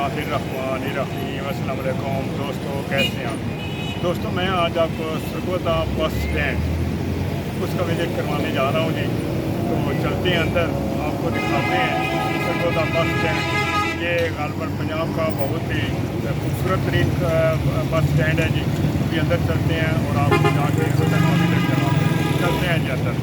बिस्मिल्लाहिर्रहमानिर्रहीम। अस्सलाम वालेकुम दोस्तों, कैसे हैं आप दोस्तों। मैं आज आपको सरगोदा बस स्टैंड उसका विज़िट करवाने जा रहा हूँ जी। तो चलते हैं अंदर, आपको दिखाते हैं सरगोदा बस स्टैंड। ये गालबन पंजाब का बहुत ही खूबसूरत तरीन बस स्टैंड है जी। अभी अंदर चलते हैं और आपको जाके विज़िट करवाते हैं। चलते हैं जी अंदर।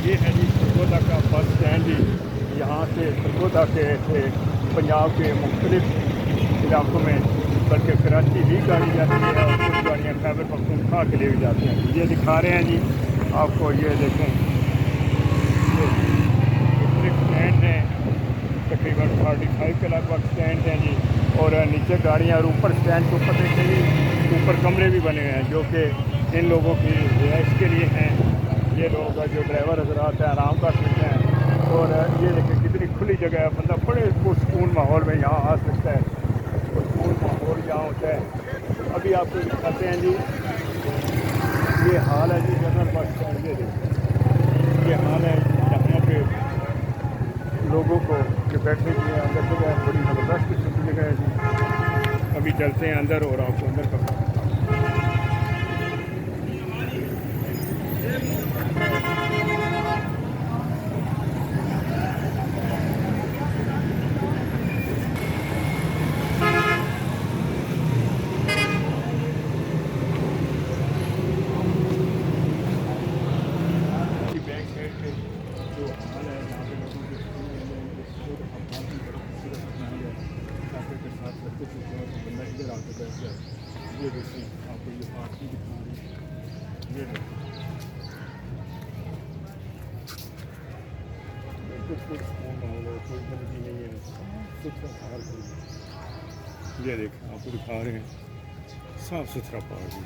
ये है जी सरगोदा का बस स्टैंड जी। यहाँ से सरगोदा के पंजाब के मुख्तलिफ इलाकों में, बल्कि कराची भी गाड़ी जाती है और कुछ गाड़ियाँ खैबर पख्तूनख्वा के लिए भी जाती हैं। ये दिखा रहे हैं जी आपको, ये देखें, ये मुख्तलिफ स्टैंड हैं, तकरीबन 45 के लगभग स्टैंड हैं जी। और नीचे गाड़ियाँ और ऊपर स्टैंड के ऊपर देखें जी, ऊपर कमरे भी बने हुए हैं जो कि इन लोगों की रिहाइश के लिए हैं। ये लोग जो ड्राइवर हजरात हैं आराम कर सकते हैं। और ये देखिए कितनी खुली जगह है, बंदा बड़े पुरसकून माहौल में यहाँ आ सकता है। पुरसकून माहौल यहाँ होता है। अभी आपको दिखाते हैं जी, ये हाल है जी जनरल बस स्टैंड। ये देखिए ये हाल है यहाँ पे लोगों को जो बैठने के लिए अंदर जगह है, बड़ी ज़बरदस्त किस्म की जगह है जी। अभी चलते हैं अंदर और आपको अंदर का बैक साइड पे जो हाल है, यहाँ पे लोगों के अफवाह की बड़ा खूबसूरत बनाया गया है ताकि के साथ रखते थे तो बंदा इधर आके बैठ जाए। ये देखिए आपको ये पार्किंग दिखा रही है। ये देखिए बिल्कुल सुकून माहौल है, कोई गंदगी नहीं है, सुथरा पार्क है। ये देखें आपको दिखा रहे हैं, साफ़ सुथरा पार्क है।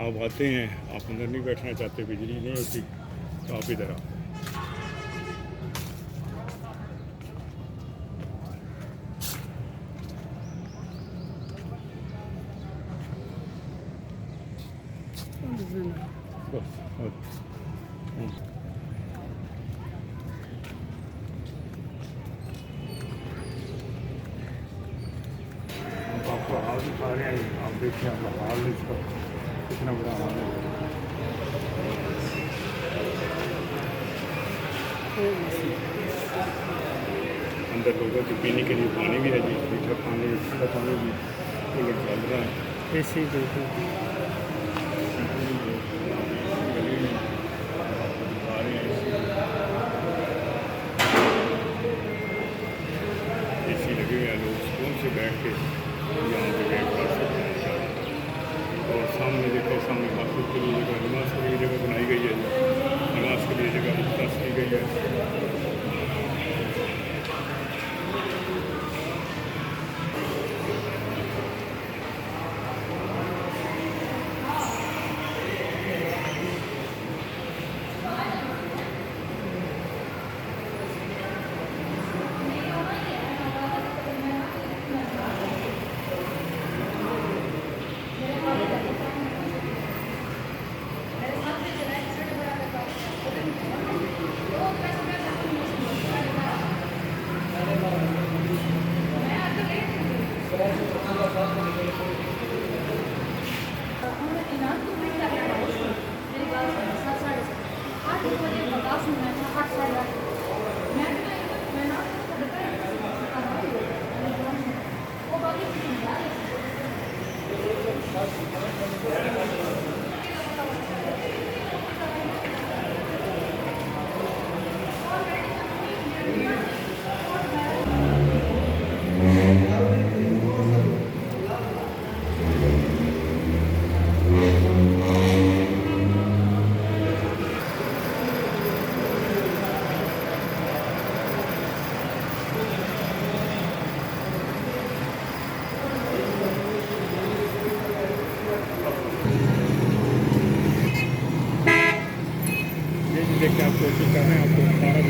आप आते हैं, आप अंदर नहीं बैठना चाहते, बिजली नहीं होती, तो आप इधर आओ। बस आपको हाल दिखा रहे हैं, आप देखिए अपना हाल इसका कितना बड़ा हाल है। अंदर लोगों के पीने के लिए पानी भी है जी, मीठा पानी, ठंडा पानी भी कूलर चल रहा है। एसी बिल्कुल एसी लगे हुए हैं, लोग सुकून से बैठ के यहाँ पे वेट कर सकते हैं। और सामने देखो, सामने मस्जिद के लिए जगह, नमाज के लिए जगह बनाई गई है, नमाज के लिए जगह मुख्तस की गई है।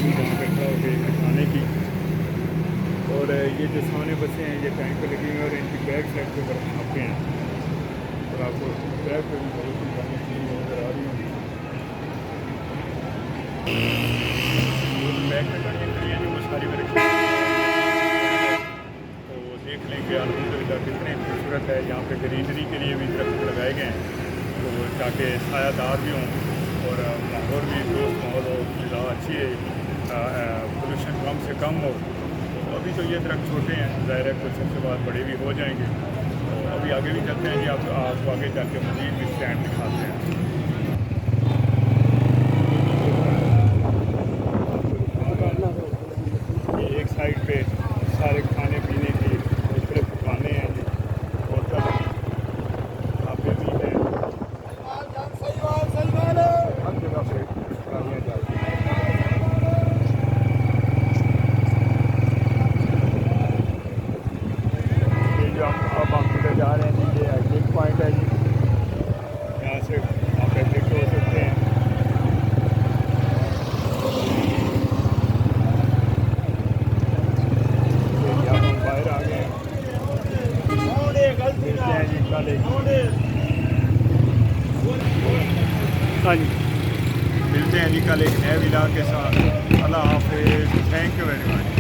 जगह पे खड़ा होकर खाने की। और ये जो सामने बसें हैं ये टाइम पे लगी हुई हैं और इनकी बैक साइड पे बर्फ छापे हैं और आपको बैक पे भी बहुत सी गाड़ियाँ चीज़ नजर आ रही होंगी। बैक में गाड़ियाँ खड़ी हैं जो वो सारी मेरे तो वो देख लेंगे अल्हम्दुलिल्लाह कितने खूबसूरत है। यहाँ पे ग्रीनरी के लिए भी दरख्त लगाए गए हैं तो ताकि सायादार भी हों और माहौल भी दोस्त माहौल हो, फिजा अच्छी है, पोल्यूशन कम से कम हो। तो अभी तो ये दरख्त छोटे हैं, ज़ाहिर है कुछ सबसे बाद बड़े भी हो जाएंगे। तो अभी आगे भी चलते हैं जी, आपको आगे जाके मज़ीद भी स्टैंड दिखाते हैं। ये एक साइड पे सारे खाने पीने की मुख्तलिफ दुकानें हैं जी, होटल ढाबे भी हैं, हर जगह पे गाड़ियाँ जाती हैं। ये जो अब हम किधर जा रहे हैं जी, ये एग्जिट पॉइंट है जी, यहाँ से आप एग्जिट हो सकते हैं। बाहर आ गए हैं, मिलते हैं जी कल हाँ जी, मिलते हैं जी कल एक नए व्लॉग के साथ। अल्लाह हाफिज़, थैंक यू वेरी मच।